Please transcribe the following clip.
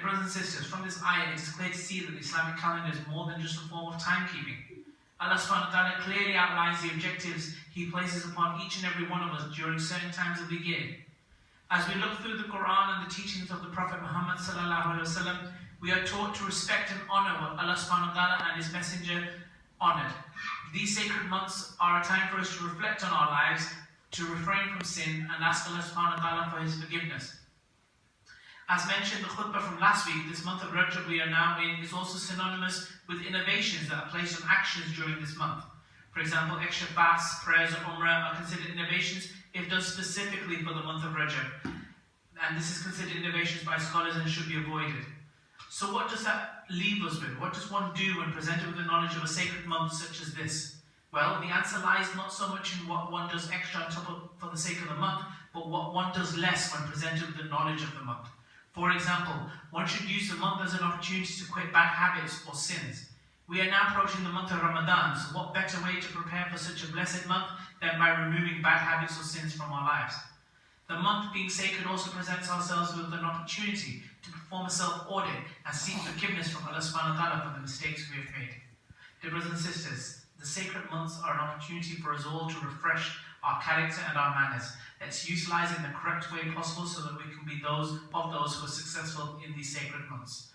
brothers and sisters, from this ayah it is clear to see that the Islamic calendar is more than just a form of timekeeping. Allah subhanahu wa ta'ala clearly outlines the objectives He places upon each and every one of us during certain times of the year. As we look through the Quran and the teachings of the Prophet Muhammad sallallahu alaihi wasallam, we are taught to respect and honor what Allah subhanahu wa ta'ala and His Messenger honored. These sacred months are a time for us to reflect on our lives, to refrain from sin and ask Allah subhanahu wa ta'ala for His forgiveness. As mentioned, the khutbah from last week, this month of Rajab we are now in is also synonymous with innovations that are placed on actions during this month. For example, extra fasts, prayers or umrah are considered innovations if done specifically for the month of Rajab. And this is considered innovations by scholars and should be avoided. So what does that leave us with? What does one do when presented with the knowledge of a sacred month such as this? Well, the answer lies not so much in what one does extra on top of for the sake of the month, but what one does less when presented with the knowledge of the month. For example, one should use the month as an opportunity to quit bad habits or sins. We are now approaching the month of Ramadan, so what better way to prepare for such a blessed month than by removing bad habits or sins from our lives? The month being sacred also presents ourselves with an opportunity to perform a self-audit and seek forgiveness from Allah subhanahu wa ta'ala for the mistakes we have made. Dear brothers and sisters, the sacred months are an opportunity for us all to refresh our character and our manners. Let's utilize it in the correct way possible so that we can be those who are successful in these sacred months.